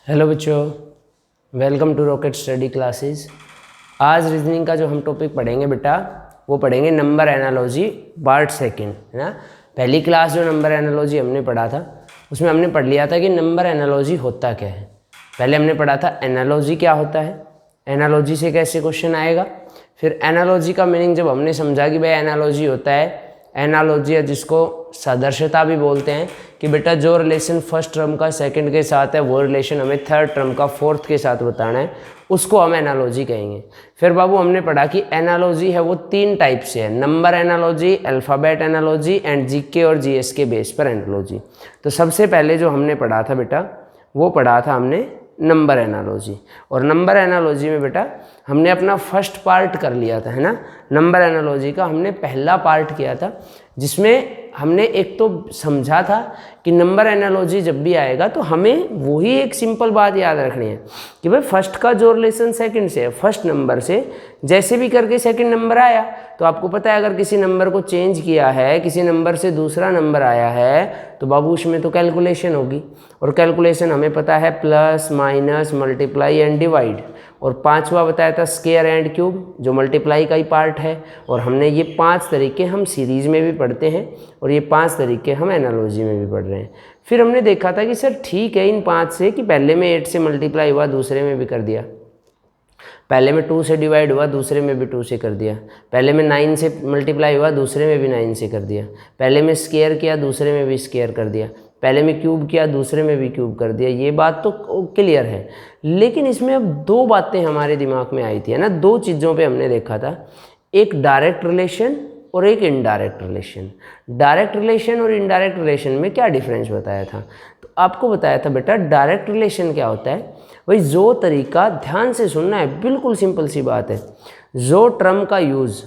Hello बच्चों, welcome to rocket study classes. आज reasoning का जो हम टॉपिक पढ़ेंगे बेटा वो पढ़ेंगे नंबर एनालॉजी पार्ट सेकंड, है ना। पहली क्लास जो नंबर एनालॉजी हमने पढ़ा था उसमें हमने पढ़ लिया था कि नंबर एनालॉजी होता क्या है। पहले हमने पढ़ा था एनालॉजी क्या होता है, एनालॉजी से कैसे क्वेश्चन आएगा। फिर एनालॉजी का मीनिंग जब हमने समझा कि भाई एनालॉजी होता है, एनालॉजी है जिसको सदृशता भी बोलते हैं, कि बेटा जो रिलेशन फर्स्ट टर्म का सेकंड के साथ है वो रिलेशन हमें थर्ड टर्म का फोर्थ के साथ बताना है, उसको हम एनालॉजी कहेंगे। फिर बाबू हमने पढ़ा कि एनालॉजी है वो तीन टाइप से है, number analogy, alphabet analogy and GK और जीएस के बेस पर एनालॉजी। तो सबसे पहले जो हमने पढ़ा था बेटा वो पढ़ा था हमने नंबर एनालॉजी। और नंबर एनालॉजी में बेटा हमने अपना फर्स्ट पार्ट कर लिया था, है ना। नंबर एनालॉजी का हमने पहला पार्ट किया था जिसमें हमने एक तो समझा था कि नंबर एनालॉजी जब भी आएगा तो हमें वही एक सिंपल बात याद रखनी है कि भाई फर्स्ट का जो रिलेशन सेकंड से है, फर्स्ट नंबर से जैसे भी करके सेकंड नंबर आया तो आपको पता है अगर किसी नंबर को चेंज किया है, किसी नंबर से दूसरा नंबर आया है तो बाबू उसमें तो कैलकुलेशन होगी। और कैलकुलेशन हमें पता है plus minus multiply and divide. और पांचवा बताया था स्क्वायर एंड क्यूब जो मल्टीप्लाई का ही पार्ट है। और हमने ये 5 तरीके हम सीरीज़ में भी पढ़ते हैं और ये 5 तरीके हम एनालॉजी में भी पढ़ रहे हैं। फिर हमने देखा था कि सर ठीक है इन 5 से कि पहले में 8 से मल्टीप्लाई हुआ दूसरे में भी कर दिया, पहले में 2 से डिवाइड हुआ दूसरे में भी 2 से कर दिया, पहले में 9 से मल्टीप्लाई हुआ दूसरे में भी 9 से कर दिया, पहले में स्क्वायर किया दूसरे में भी स्क्वायर कर दिया, पहले में क्यूब किया दूसरे में भी क्यूब कर दिया। ये बात तो क्लियर है। लेकिन इसमें अब 2 बातें हमारे दिमाग में आई थी, है ना। 2 चीज़ों पे हमने देखा था, एक डायरेक्ट रिलेशन और एक इनडायरेक्ट रिलेशन। डायरेक्ट रिलेशन और इनडायरेक्ट रिलेशन में क्या डिफरेंस बताया था, तो आपको बताया था बेटा डायरेक्ट रिलेशन क्या होता है। भाई जो तरीका, ध्यान से सुनना है, बिल्कुल सिंपल सी बात है, जो टर्म का यूज़,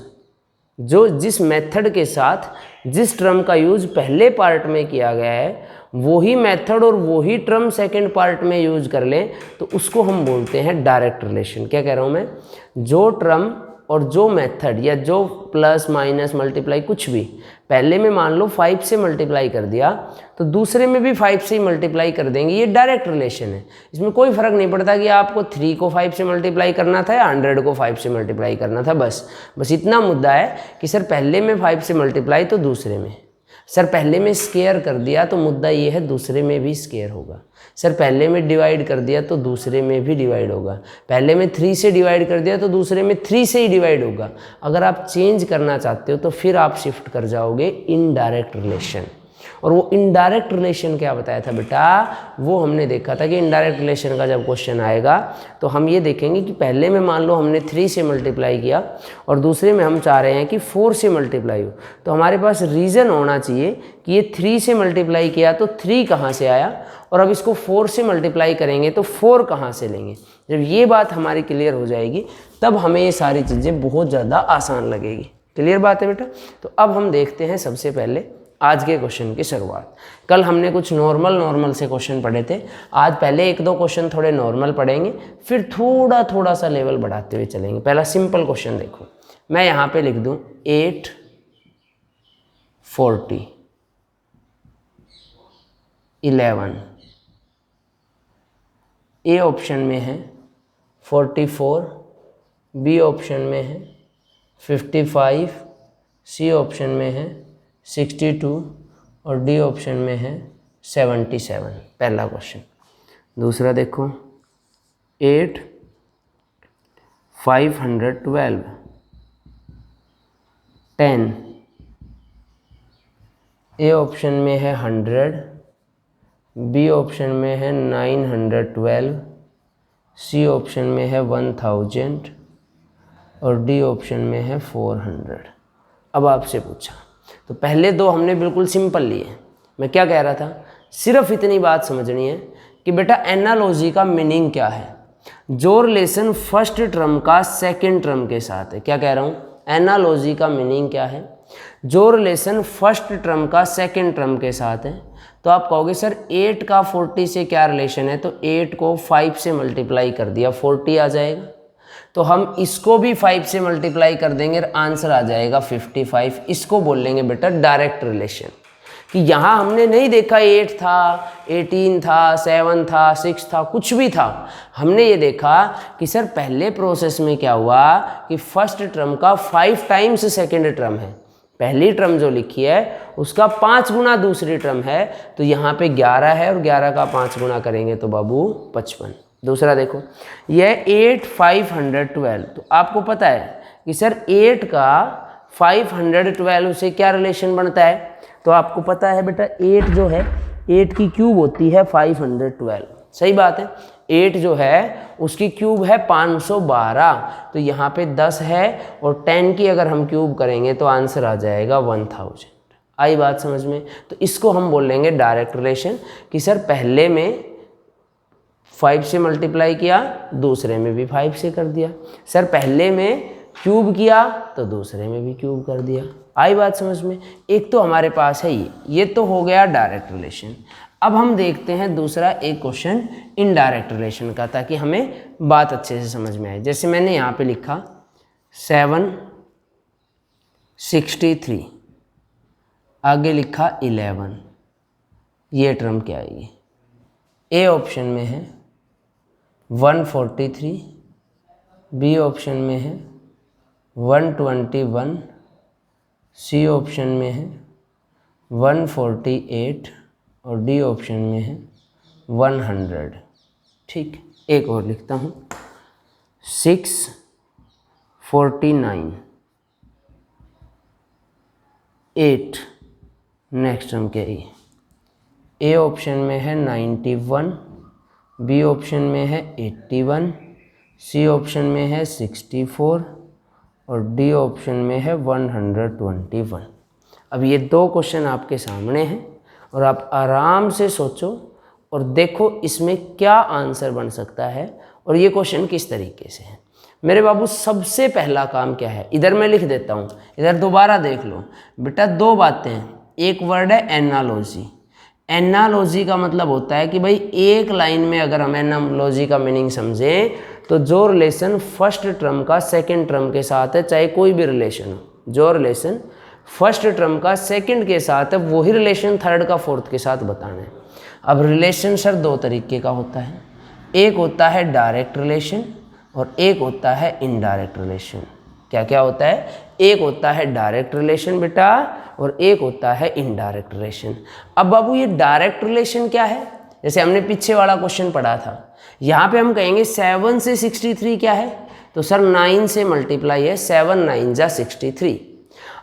जो जिस मेथड के साथ जिस टर्म का यूज़ पहले पार्ट में किया गया है वही मेथड और वही टर्म सेकंड पार्ट में यूज कर लें तो उसको हम बोलते हैं डायरेक्ट रिलेशन। क्या कह रहा हूँ मैं, जो टर्म और जो मेथड या जो प्लस माइनस मल्टीप्लाई कुछ भी पहले में मान लो 5 से मल्टीप्लाई कर दिया तो दूसरे में भी 5 से ही मल्टीप्लाई कर देंगे, ये डायरेक्ट रिलेशन है। इसमें कोई फर्क नहीं पड़ता कि आपको 3 को 5 से मल्टीप्लाई करना था या 100 को 5 से मल्टीप्लाई करना था। बस इतना मुद्दा है कि सर पहले में 5 से मल्टीप्लाई तो दूसरे में, सर पहले में स्क्वायर कर दिया तो मुद्दा ये है दूसरे में भी स्क्वायर होगा, सर पहले में डिवाइड कर दिया तो दूसरे में भी डिवाइड होगा, पहले में 3 से डिवाइड कर दिया तो दूसरे में 3 से ही डिवाइड होगा। अगर आप चेंज करना चाहते हो तो फिर आप शिफ्ट कर जाओगे इनडायरेक्ट रिलेशन। और वो इनडायरेक्ट रिलेशन क्या बताया था बेटा, वो हमने देखा था कि इनडायरेक्ट रिलेशन का जब क्वेश्चन आएगा तो हम ये देखेंगे कि पहले में मान लो हमने 3 से मल्टीप्लाई किया और दूसरे में हम चाह रहे हैं कि 4 से मल्टीप्लाई हो, तो हमारे पास रीज़न होना चाहिए कि ये 3 से मल्टीप्लाई किया तो 3 कहाँ से आया और अब इसको 4 से मल्टीप्लाई करेंगे तो 4 कहाँ से लेंगे। जब ये बात हमारी क्लियर हो जाएगी तब हमें ये सारी चीज़ें बहुत ज़्यादा आसान लगेगी। क्लियर बात है बेटा। तो अब हम देखते हैं सबसे पहले आज के क्वेश्चन की शुरुआत। कल हमने कुछ नॉर्मल से क्वेश्चन पढ़े थे, आज पहले 1-2 क्वेश्चन थोड़े नॉर्मल पढ़ेंगे, फिर थोड़ा सा लेवल बढ़ाते हुए चलेंगे। पहला सिंपल क्वेश्चन देखो, मैं यहाँ पे लिख दूँ 840 11, ए ऑप्शन में है 44, बी ऑप्शन में है 55, सी ऑप्शन में है 62 और डी ऑप्शन में है 77। पहला क्वेश्चन। दूसरा देखो 8 512 10, ए ऑप्शन में है 100, बी ऑप्शन में है 912, सी ऑप्शन में है 1000 और डी ऑप्शन में है 400। अब आपसे पूछा तो पहले 2 हमने बिल्कुल सिंपल लिए। मैं क्या कह रहा था, सिर्फ इतनी बात समझनी है कि बेटा एनालॉजी का मीनिंग क्या है, जो रिलेशन फर्स्ट टर्म का सेकंड टर्म के साथ है। क्या कह रहा हूँ, एनालॉजी का मीनिंग क्या है, जो रिलेशन फर्स्ट टर्म का सेकंड टर्म के साथ है। तो आप कहोगे सर 8 का 40 से क्या रिलेशन है, तो 8 को 5 से मल्टीप्लाई कर दिया 40 आ जाएगा, तो हम इसको भी 5 से मल्टीप्लाई कर देंगे और आंसर आ जाएगा 55। इसको बोल लेंगे बेटा डायरेक्ट रिलेशन। कि यहाँ हमने नहीं देखा 8 था, 18 था, 7 था, 6 था, कुछ भी था। हमने ये देखा कि सर पहले प्रोसेस में क्या हुआ कि फर्स्ट टर्म का 5 टाइम्स सेकेंड टर्म है, पहली टर्म जो लिखी है उसका 5 गुना दूसरी टर्म है, तो यहाँ पे 11 है और 11 का 5 गुना करेंगे तो बाबू 55। दूसरा देखो यह 8 512, तो आपको पता है कि सर 8 का 512 से क्या रिलेशन बनता है, तो आपको पता है बेटा 8 जो है 8 की क्यूब होती है 512, सही बात है। 8 जो है उसकी क्यूब है 512, तो यहाँ पे 10 है और 10 की अगर हम क्यूब करेंगे तो आंसर आ जाएगा 1000। आई बात समझ में। तो इसको हम बोल लेंगे डायरेक्ट रिलेशन कि सर पहले में 5 से मल्टीप्लाई किया, दूसरे में भी 5 से कर दिया। सर पहले में क्यूब किया तो दूसरे में भी क्यूब कर दिया। आई बात समझ में। एक तो हमारे पास है ये तो हो गया डायरेक्ट रिलेशन। अब हम देखते हैं दूसरा एक क्वेश्चन इनडायरेक्ट रिलेशन का, ताकि हमें बात अच्छे से समझ में आए। जैसे मैंने यहाँ पे लिखा 763, आगे लिखा 11, ये टर्म क्या आएगी? ए ऑप्शन में है 143, बी ऑप्शन में है 121, सी ऑप्शन में है 148 और डी ऑप्शन में है 100। ठीक, एक और लिखता हूँ 649, 8, नेक्स्ट टर्म क्या है? ए ऑप्शन में है 91, बी ऑप्शन में है 81, सी ऑप्शन में है 64 और डी ऑप्शन में है 121। अब ये दो क्वेश्चन आपके सामने हैं और आप आराम से सोचो और देखो इसमें क्या आंसर बन सकता है और ये क्वेश्चन किस तरीके से है। मेरे बाबू सबसे पहला काम क्या है, इधर मैं लिख देता हूँ, इधर दोबारा देख लो बेटा। दो बातें हैं, एक वर्ड है एनालॉजी। एनालॉजी का मतलब होता है कि भाई एक लाइन में अगर हम एनालॉजी का मीनिंग समझें तो जो रिलेशन फर्स्ट टर्म का सेकंड टर्म के साथ है, चाहे कोई भी रिलेशन हो, जो रिलेशन फर्स्ट टर्म का सेकंड के साथ है वही रिलेशन थर्ड का फोर्थ के साथ बताना है। अब रिलेशन सर दो तरीके का होता है, एक होता है डायरेक्ट रिलेशन और एक होता है इनडायरेक्ट रिलेशन। क्या क्या होता है? एक होता है डायरेक्ट रिलेशन बेटा और एक होता है इनडायरेक्ट रिलेशन। अब बाबू ये डायरेक्ट रिलेशन क्या है? जैसे हमने पीछे वाला क्वेश्चन पढ़ा था, यहाँ पे हम कहेंगे 7 से 63 क्या है, तो सर 9 से मल्टीप्लाई है, 7 9 जा 63।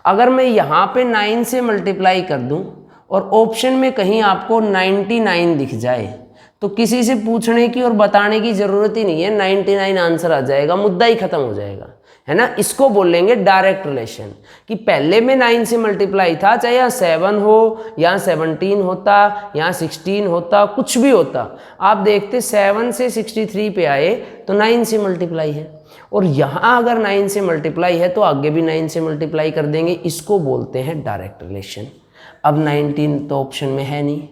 अगर मैं यहाँ पे 9 से मल्टीप्लाई कर दूँ और ऑप्शन में कहीं आपको 99 दिख जाए तो किसी से पूछने की और बताने की ज़रूरत ही नहीं है, 99 आंसर आ जाएगा, मुद्दा ही खत्म हो जाएगा, है ना। इसको बोलेंगे डायरेक्ट रिलेशन कि पहले में 9 से मल्टीप्लाई था, चाहे यहाँ 7 हो, यहाँ 17 होता, यहाँ 16 होता, कुछ भी होता, आप देखते 7 से 63 पे आए तो 9 से मल्टीप्लाई है और यहाँ अगर 9 से मल्टीप्लाई है तो आगे भी 9 से मल्टीप्लाई कर देंगे। इसको बोलते हैं डायरेक्ट रिलेशन। अब 19 तो ऑप्शन में है नहीं,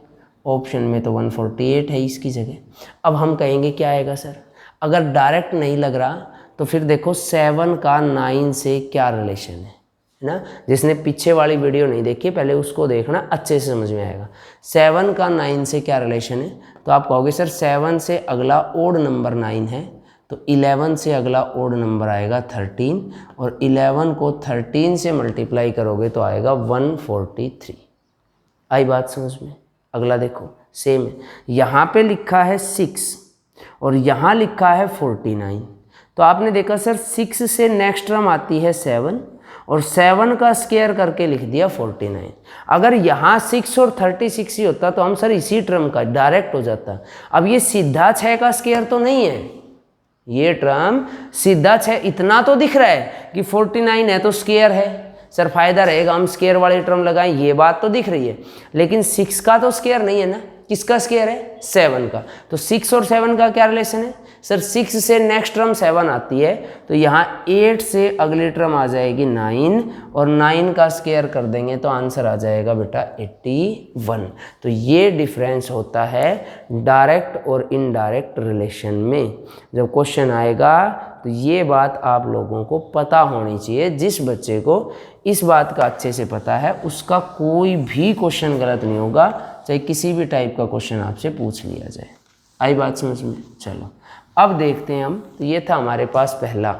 ऑप्शन में तो 148 है इसकी जगह। अब हम कहेंगे क्या आएगा सर? अगर डायरेक्ट नहीं लग रहा तो फिर देखो 7 का 9 से क्या रिलेशन है ना। जिसने पीछे वाली वीडियो नहीं देखी पहले उसको देखना, अच्छे से समझ में आएगा। 7 का 9 से क्या रिलेशन है, तो आप कहोगे सर 7 से अगला ओड नंबर 9 है तो 11 से अगला ओड नंबर आएगा 13 और 11 को 13 से मल्टीप्लाई करोगे तो आएगा 143। आई बात समझ में। अगला देखो सेम है, यहाँ पे लिखा है 6 और यहाँ लिखा है 49। तो आपने देखा सर 6 से नेक्स्ट टर्म आती है 7 और 7 का स्क्वायर करके लिख दिया 49। अगर यहाँ 6 और 36 ही होता तो हम सर इसी टर्म का डायरेक्ट हो जाता। अब ये सीधा 6 का स्क्वायर तो नहीं है, ये टर्म सीधा 6 इतना तो दिख रहा है कि 49 है तो स्क्वायर है, सर फायदा रहेगा हम स्क्वायर वाली टर्म लगाएं, ये बात तो दिख रही है। लेकिन 6 का तो स्क्वायर नहीं है ना, किसका स्क्वायर है? 7 का। तो 6 और 7 का क्या रिलेशन है सर? 6 से नेक्स्ट टर्म 7 आती है तो यहाँ 8 से अगली टर्म आ जाएगी 9 और 9 का स्क्वायर कर देंगे तो आंसर आ जाएगा बेटा 81। तो ये डिफरेंस होता है डायरेक्ट और इनडायरेक्ट रिलेशन में। जब क्वेश्चन आएगा तो तो ये बात आप लोगों को पता होनी चाहिए। जिस बच्चे को इस बात का अच्छे से पता है उसका कोई भी क्वेश्चन गलत नहीं होगा, चाहे किसी भी टाइप का क्वेश्चन आपसे पूछ लिया जाए। आई बात समझ में? चलो अब देखते हैं हम। तो ये था हमारे पास पहला।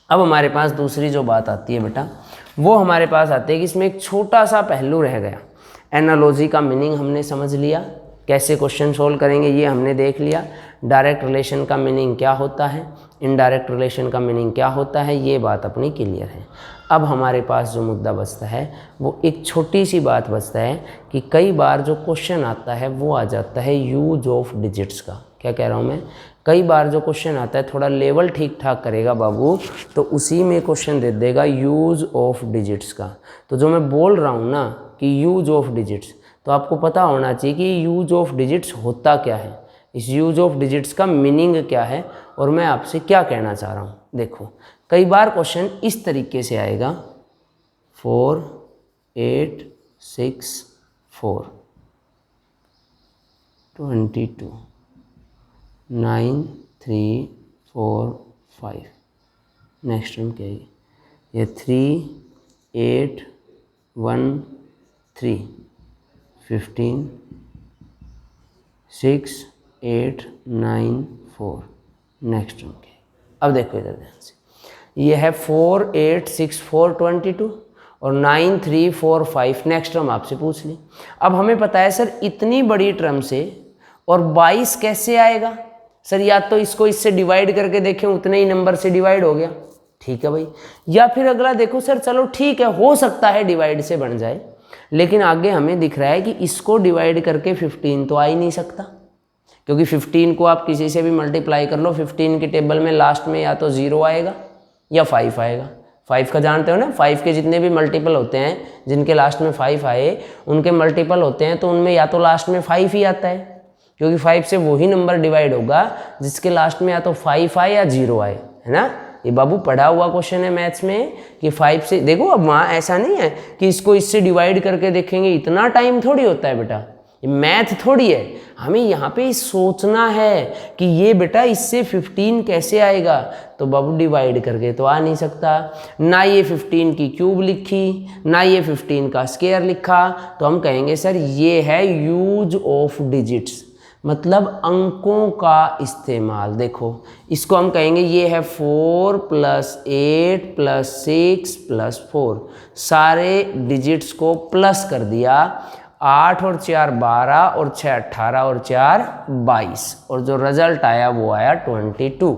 अब हमारे पास दूसरी जो बात आती है बेटा, वो हमारे पास आती है कि इसमें एक छोटा सा पहलू रह गया। एनालॉजी का मीनिंग हमने समझ लिया, कैसे क्वेश्चन सोल्व करेंगे ये हमने देख लिया। डायरेक्ट रिलेशन का मीनिंग क्या होता है, इनडायरेक्ट रिलेशन का मीनिंग क्या होता है, ये बात अपनी क्लियर है। अब हमारे पास जो मुद्दा बचता है वो एक छोटी सी बात बचता है कि कई बार जो क्वेश्चन आता है वो आ जाता है यूज ऑफ डिजिट्स का। क्या कह रहा हूँ मैं? कई बार जो क्वेश्चन आता है थोड़ा लेवल ठीक ठाक करेगा बाबू, तो उसी में क्वेश्चन दे देगा यूज ऑफ डिजिट्स का। तो जो मैं बोल रहा हूँ ना कि यूज ऑफ डिजिट्स, तो आपको पता होना चाहिए कि यूज ऑफ डिजिट्स होता क्या है, इस यूज ऑफ डिजिट्स का मीनिंग क्या है, और मैं आपसे क्या कहना चाह रहा हूँ। देखो कई बार क्वेश्चन इस तरीके से आएगा 4 8 6 4 22 9 3 4 5। नेक्स्ट टर्म क्या है ये 3 8 1 3 15 6 8 9 4। नेक्स्ट टर्म क्या है? अब देखो इधर ध्यान से, ये है 4 8 6 4 22 और 9 3 4 5। नेक्स्ट टर्म आपसे पूछ ली। अब हमें पता है सर इतनी बड़ी टर्म से और 22 कैसे आएगा सर? या तो इसको इससे डिवाइड करके देखें, उतने ही नंबर से डिवाइड हो गया, ठीक है भाई। या फिर अगला देखो सर, चलो ठीक है हो सकता है डिवाइड से बन जाए, लेकिन आगे हमें दिख रहा है कि इसको डिवाइड करके 15 तो आ ही नहीं सकता, क्योंकि 15 को आप किसी से भी मल्टीप्लाई कर लो, 15 के टेबल में लास्ट में या तो 0 आएगा या 5 आएगा। 5 का जानते हो ना, 5 के जितने भी मल्टीपल होते हैं जिनके लास्ट में 5 आए, उनके मल्टीपल होते हैं तो उनमें या तो लास्ट में 5 ही आता है, क्योंकि 5 से वही नंबर डिवाइड होगा जिसके लास्ट में या तो 5 आए या 0 आए, है ना। ये बाबू पढ़ा हुआ क्वेश्चन है मैथ्स में कि 5 से देखो। अब वहाँ ऐसा नहीं है कि इसको इससे डिवाइड करके देखेंगे, इतना टाइम थोड़ी होता है बेटा, ये मैथ थोड़ी है। हमें यहाँ पे सोचना है कि ये बेटा इससे 15 कैसे आएगा, तो बाबू डिवाइड करके तो आ नहीं सकता। ना ये 15 की क्यूब लिखी, ना ये 15 का स्क्वायर लिखा, तो हम कहेंगे सर ये है यूज ऑफ डिजिट्स, मतलब अंकों का इस्तेमाल। देखो इसको हम कहेंगे ये है 4 + 8 + 6 + 4, सारे डिजिट्स को प्लस कर दिया। 8 और 4 12 और 6 18 और 4 22, और जो रिजल्ट आया वो आया 22।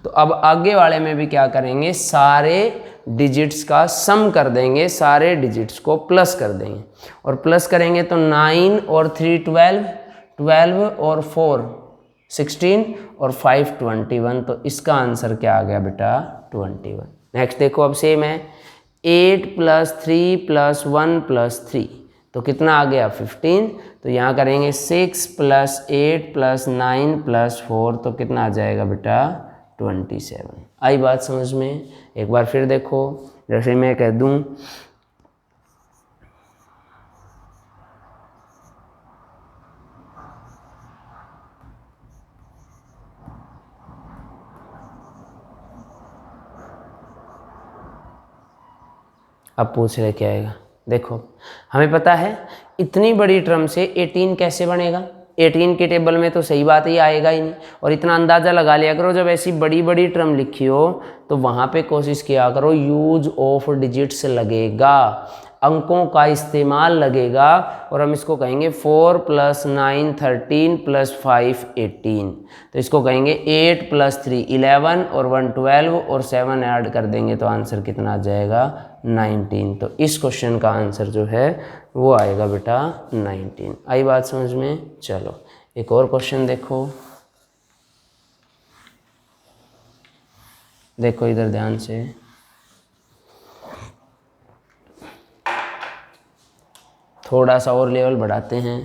तो अब आगे वाले में भी क्या करेंगे, सारे डिजिट्स का सम कर देंगे, सारे डिजिट्स को प्लस कर देंगे, और प्लस करेंगे तो 9 और 3 12, 12 और 4 16 और 5 21। तो इसका आंसर क्या आ गया बेटा 21। नेक्स्ट देखो अब सेम है 8 + 3 + 1 + 3, तो कितना आ गया 15। तो यहाँ करेंगे 6 + 8 + 9 + 4, तो कितना आ जाएगा बेटा 27। आई बात समझ में? एक बार फिर देखो, जैसे मैं कह दूँ अब पूछ रहे क्या आएगा। देखो हमें पता है इतनी बड़ी टर्म से 18 कैसे बनेगा, 18 के टेबल में तो सही बात ये आएगा ही नहीं। और इतना अंदाज़ा लगा लिया करो, जब ऐसी बड़ी बड़ी टर्म लिखी हो तो वहाँ पे कोशिश किया करो यूज ऑफ डिजिट्स लगेगा, अंकों का इस्तेमाल लगेगा। और हम इसको कहेंगे 4 + 9 13 + 5 18, तो इसको कहेंगे 8 + 3 11 और 1 12 और 7 ऐड कर देंगे तो आंसर कितना आ जाएगा 19। तो इस क्वेश्चन का आंसर जो है वो आएगा बेटा 19। आई बात समझ में? चलो एक और क्वेश्चन देखो, देखो इधर ध्यान से, थोड़ा सा और लेवल बढ़ाते हैं।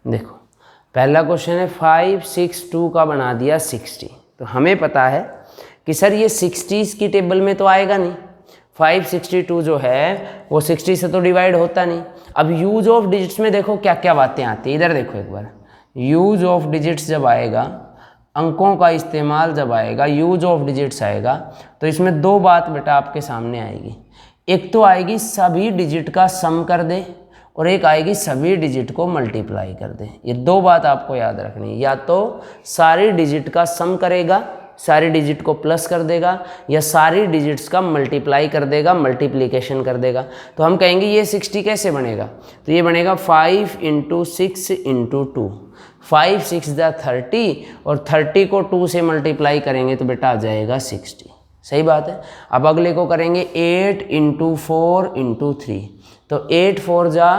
देखो पहला क्वेश्चन है 562 का बना दिया 60। तो हमें पता है कि सर ये 60s की टेबल में तो आएगा नहीं, 562 जो है वो 60 से तो डिवाइड होता नहीं। अब यूज ऑफ डिजिट्स में देखो क्या क्या बातें आती है, इधर देखो एक बार। यूज ऑफ डिजिट्स जब आएगा, अंकों का इस्तेमाल जब आएगा, यूज ऑफ डिजिट्स आएगा, तो इसमें दो बात बेटा आपके सामने आएगी। एक तो आएगी सभी डिजिट का सम कर दे, और एक आएगी सभी डिजिट को मल्टीप्लाई कर दे। ये दो बात आपको याद रखनी है, या तो सारी डिजिट का सम करेगा, सारी डिजिट को प्लस कर देगा, या सारी डिजिट्स का मल्टीप्लाई कर देगा, मल्टीप्लिकेशन कर देगा। तो हम कहेंगे ये 60 कैसे बनेगा, तो ये बनेगा 5 × 6 × 2। 5 6 × 30, और 30 को 2 से मल्टीप्लाई करेंगे तो बेटा आ जाएगा 60। सही बात है। अब अगले को करेंगे 8 × 4 × 3, तो 8 4 जा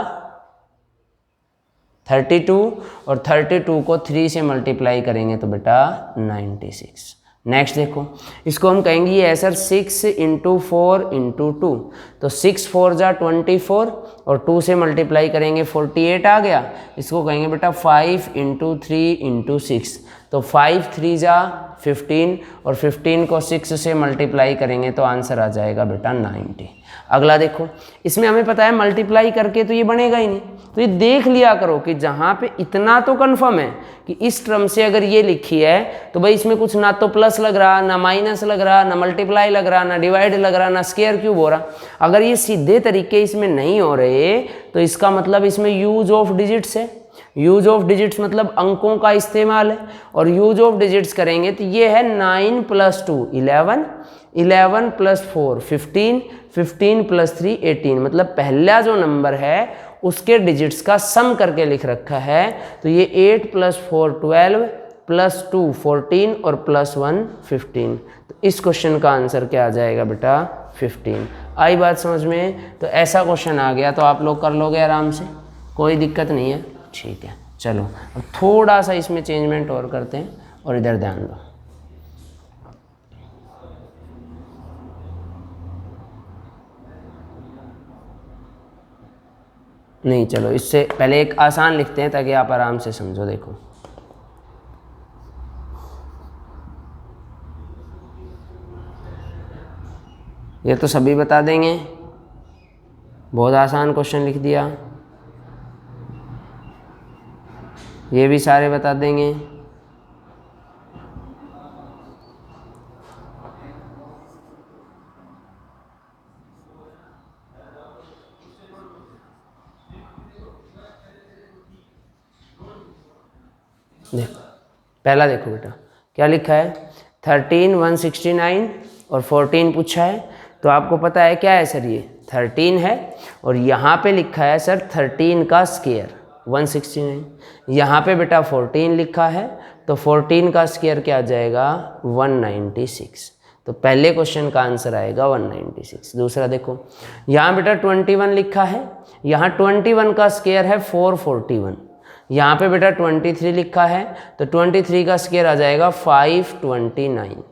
32, और 32 को 3 से मल्टीप्लाई करेंगे तो बेटा 96। नेक्स्ट देखो, इसको हम कहेंगे ये है सर 6 × 4 × 2, तो 6 4 जा 24, और 2 से मल्टीप्लाई करेंगे 48 आ गया। इसको कहेंगे बेटा 5 × 3 × 6, तो 5 3 जा 15, और 15 को 6 से मल्टीप्लाई करेंगे तो आंसर आ जाएगा बेटा 90। अगला देखो, इसमें हमें पता है मल्टीप्लाई करके तो ये बनेगा ही नहीं, तो ये देख लिया करो कि जहाँ पे इतना तो कन्फर्म है कि इस टर्म से अगर ये लिखी है तो भाई इसमें कुछ ना तो प्लस लग रहा, ना माइनस लग रहा, ना मल्टीप्लाई लग रहा, ना डिवाइड लग रहा, ना स्क्वायर क्यूब हो रहा। अगर ये सीधे तरीके इसमें नहीं हो रहे तो इसका मतलब इसमें यूज ऑफ डिजिट्स है। यूज ऑफ डिजिट्स मतलब अंकों का इस्तेमाल है, और यूज ऑफ डिजिट्स करेंगे तो ये है 9 + 2 11, 11 + 4 15, 15 + 3 18, मतलब पहला जो नंबर है उसके डिजिट्स का सम करके लिख रखा है। तो ये 8 + 4 12, +2 14, और +1 15। तो इस क्वेश्चन का आंसर क्या आ जाएगा बेटा 15। आई बात समझ में? तो ऐसा क्वेश्चन आ गया तो आप लोग कर लोगे आराम से, कोई दिक्कत नहीं है। ठीक है, चलो अब थोड़ा सा इसमें चेंजमेंट और करते हैं, और इधर ध्यान दो। नहीं, चलो इससे पहले एक आसान लिखते हैं ताकि आप आराम से समझो। देखो ये तो सभी बता देंगे, बहुत आसान क्वेश्चन लिख दिया। ये भी सारे बता देंगे। देखो पहला देखो बेटा क्या लिखा है, 13 169 और 14 पूछा है। तो आपको पता है क्या है सर, ये 13 है, और यहाँ पे लिखा है सर 13 का स्क्वायर 169, यहाँ पे बेटा 14 लिखा है, तो 14 का स्क्वायर क्या आ जाएगा 196। तो पहले क्वेश्चन का आंसर आएगा 196। दूसरा देखो, यहाँ बेटा 21 लिखा है, यहाँ 21 का स्क्वायर है 441, यहाँ पे बेटा 23 लिखा है, तो 23 का स्क्वायर आ जाएगा 529।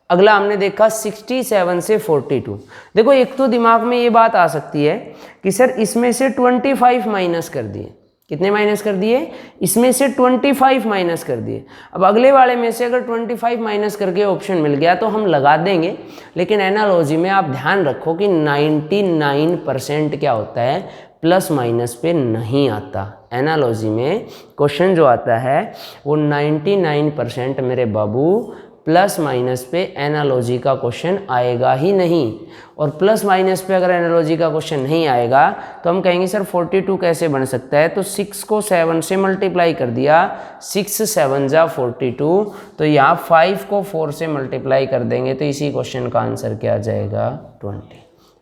अगला हमने देखा 67 से 42। देखो एक तो दिमाग में ये बात आ सकती है कि सर इसमें से 25 माइनस कर दिए, कितने माइनस कर दिए, इसमें से 25 माइनस कर दिए। अब अगले वाले में से अगर 25 माइनस करके ऑप्शन मिल गया तो हम लगा देंगे, लेकिन एनालॉजी में आप ध्यान रखो कि 99% क्या होता है, प्लस माइनस पे नहीं आता। एनालॉजी में क्वेश्चन जो आता है वो 99% मेरे बाबू प्लस माइनस पे एनालॉजी का क्वेश्चन आएगा ही नहीं। और प्लस माइनस पे अगर एनालॉजी का क्वेश्चन नहीं आएगा तो हम कहेंगे सर 42 कैसे बन सकता है, तो 6 को 7 से मल्टीप्लाई कर दिया, 6 7 जा 42, तो यहाँ 5 को 4 से मल्टीप्लाई कर देंगे तो इसी क्वेश्चन का आंसर क्या आ जाएगा 20।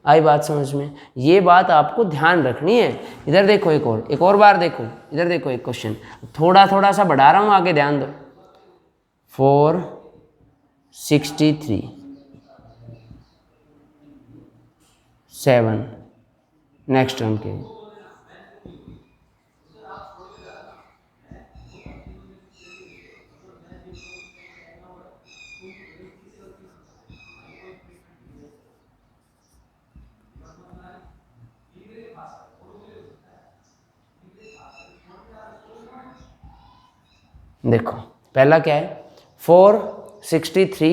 आई बात समझ में? ये बात आपको ध्यान रखनी है। इधर देखो एक और बार देखो, इधर देखो एक क्वेश्चन थोड़ा सा बढ़ा रहा हूँ, आगे ध्यान दो। 463 7 नेक्स्ट टर्म के देखो पहला क्या है 4, 63,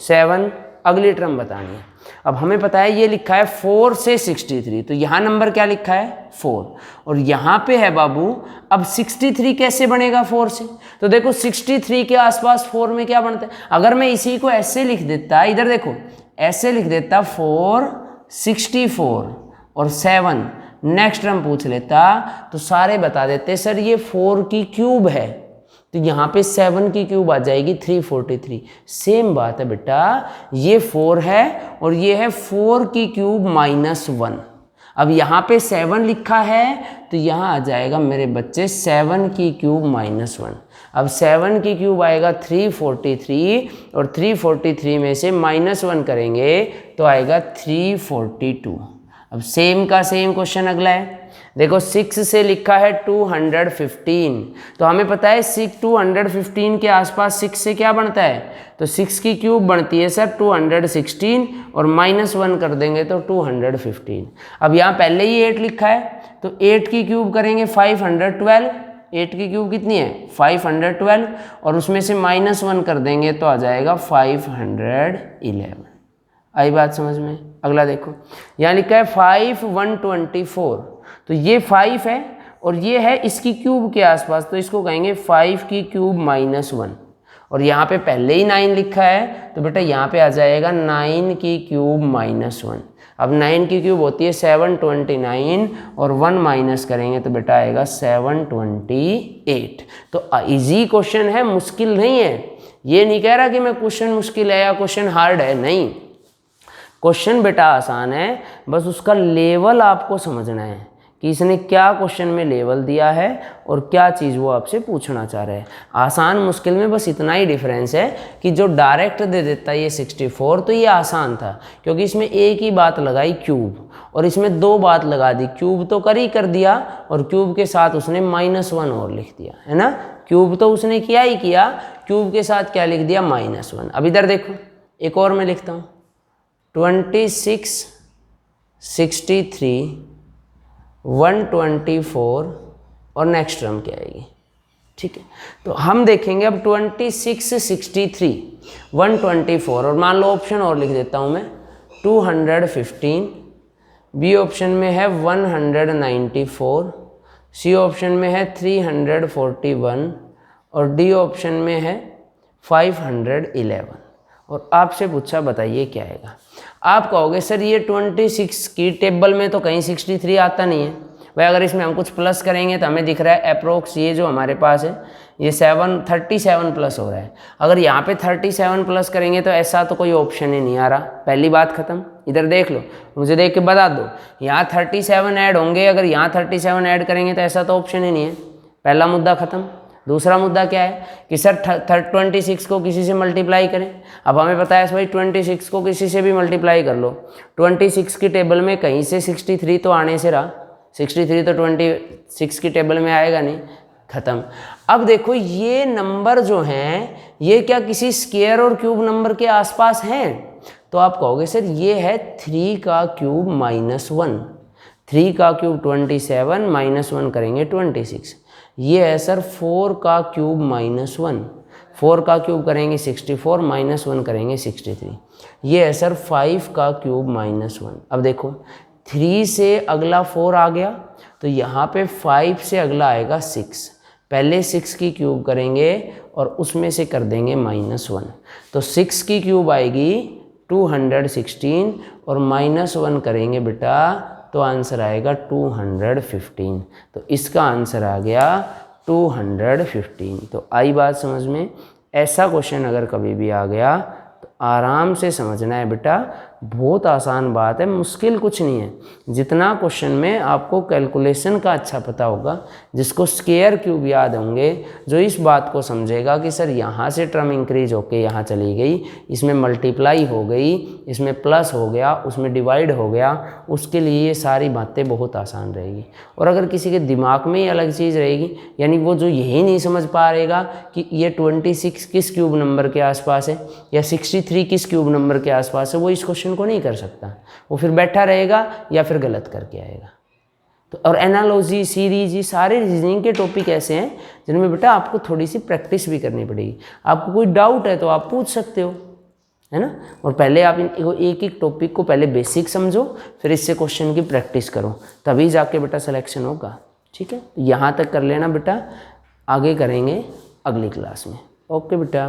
7, अगली टर्म बतानी है। अब हमें पता है ये लिखा है 4 से 63, तो यहाँ नंबर क्या लिखा है 4, और यहाँ पे है बाबू अब 63 कैसे बनेगा 4 से, तो देखो 63 के आसपास 4 में क्या बनता है, अगर मैं इसी को ऐसे लिख देता, इधर देखो ऐसे लिख देता 4, 64 और 7, नेक्स्ट टर्म पूछ लेता तो सारे बता देते सर ये 4 की क्यूब है, तो यहाँ पे 7 की क्यूब आ जाएगी 343। सेम बात है बेटा, ये 4 है और ये है 4 की क्यूब -1। अब यहाँ पे 7 लिखा है तो यहाँ आ जाएगा मेरे बच्चे 7 की क्यूब -1। अब 7 की क्यूब आएगा 343 और 343 में से -1 करेंगे तो आएगा 342। अब सेम का सेम क्वेश्चन अगला है, देखो 6 से लिखा है 215, तो हमें पता है 215 के आसपास 6 से क्या बनता है, तो 6 की क्यूब बनती है सर 216 और -1 कर देंगे तो 215। अब यहाँ पहले ही 8 लिखा है तो 8 की क्यूब करेंगे 512, 8 की क्यूब कितनी है 512 और उसमें से -1 कर देंगे तो आ जाएगा 511। आई बात समझ में। अगला देखो यहाँ लिखा है 5124, तो ये 5 है और ये है इसकी क्यूब के आसपास, तो इसको कहेंगे 5 की क्यूब -1, और यहाँ पे पहले ही 9 लिखा है तो बेटा यहाँ पे आ जाएगा 9 की क्यूब -1। अब 9 की क्यूब होती है 729 और 1 माइनस करेंगे तो बेटा आएगा 728। तो इजी क्वेश्चन है, मुश्किल नहीं है। ये नहीं कह रहा कि मैं क्वेश्चन मुश्किल है या क्वेश्चन हार्ड है, नहीं, क्वेश्चन बेटा आसान है, बस उसका लेवल आपको समझना है कि इसने क्या क्वेश्चन में लेवल दिया है और क्या चीज़ वो आपसे पूछना चाह रहे हैं। आसान मुश्किल में बस इतना ही डिफरेंस है कि जो डायरेक्ट दे देता है ये 64 तो ये आसान था क्योंकि इसमें एक ही बात लगाई क्यूब, और इसमें 2 बात लगा दी, क्यूब तो कर दिया और क्यूब के साथ उसने -1 और लिख दिया, है ना। क्यूब तो उसने किया ही किया, क्यूब के साथ क्या लिख दिया -1। अब इधर देखो एक और मैं लिखता हूँ 26, 63, 124 और नेक्स्ट टर्म क्या आएगी, ठीक है। तो हम देखेंगे अब 26, 63, 124 और मान लो ऑप्शन और लिख देता हूँ मैं 215, बी ऑप्शन में है 194, सी ऑप्शन में है 341 और डी ऑप्शन में है 511। और आपसे पूछा बताइए क्या आएगा। आप कहोगे सर ये 26 की टेबल में तो कहीं 63 आता नहीं है भाई, अगर इसमें हम कुछ प्लस करेंगे तो हमें दिख रहा है अप्रोक्स ये जो हमारे पास है ये 37 प्लस हो रहा है। अगर यहाँ पे 37 प्लस करेंगे तो ऐसा तो कोई ऑप्शन ही नहीं आ रहा, पहली बात खत्म। इधर देख लो, मुझे देख के बता दो, यहाँ 37 ऐड होंगे, अगर यहाँ 37 ऐड करेंगे तो ऐसा तो ऑप्शन ही नहीं है, पहला मुद्दा खत्म। दूसरा मुद्दा क्या है कि सर 26 को किसी से मल्टीप्लाई करें। अब हमें पता है भाई 26 को किसी से भी मल्टीप्लाई कर लो, 26 की टेबल में कहीं से 63 तो आने से रहा, 63 तो 26 की टेबल में आएगा नहीं, खत्म। अब देखो ये नंबर जो हैं ये क्या किसी स्क्वायर और क्यूब नंबर के आसपास हैं, तो आप कहोगे सर ये है 3 का क्यूब -1, 3 का क्यूब 27 -1 करेंगे 26। ये है सर 4 का क्यूब -1, 4 का क्यूब करेंगे 64 -1 करेंगे 63। ये है सर 5 का क्यूब -1। अब देखो 3 से अगला 4 आ गया तो यहाँ पे 5 से अगला आएगा 6, पहले 6 की क्यूब करेंगे और उसमें से कर देंगे -1, तो 6 की क्यूब आएगी 216 और -1 करेंगे बेटा तो आंसर आएगा 215। तो इसका आंसर आ गया 215। तो आई बात समझ में। ऐसा क्वेश्चन अगर कभी भी आ गया तो आराम से समझना है बेटा, बहुत आसान बात है, मुश्किल कुछ नहीं है। जितना क्वेश्चन में आपको कैलकुलेशन का अच्छा पता होगा, जिसको स्क्वायर क्यूब याद होंगे, जो इस बात को समझेगा कि सर यहाँ से टर्म इंक्रीज होके यहाँ चली गई, इसमें मल्टीप्लाई हो गई, इसमें प्लस हो गया, उसमें डिवाइड हो गया, उसके लिए ये सारी बातें बहुत आसान रहेगी। और अगर किसी के दिमाग में ही अलग चीज़ रहेगी, यानी वो जो यही नहीं समझ पा रहेगा कि ये 26 किस क्यूब नंबर के आसपास है या 63 किस क्यूब नंबर के आसपास है, वो इस क्वेश्चन को नहीं कर सकता, वो फिर बैठा रहेगा या फिर गलत करके आएगा। तो और एनालॉजी, सीरीज, ये सारे रीजनिंग के टॉपिक ऐसे हैं जिनमें बेटा आपको थोड़ी सी प्रैक्टिस भी करनी पड़ेगी। आपको कोई डाउट है तो आप पूछ सकते हो, है ना। और पहले आप एक एक टॉपिक को पहले बेसिक समझो, फिर इससे क्वेश्चन की प्रैक्टिस करो, तभी जाके बेटा सिलेक्शन होगा। ठीक है, यहाँ तक कर लेना बेटा, आगे करेंगे अगली क्लास में। ओके बेटा।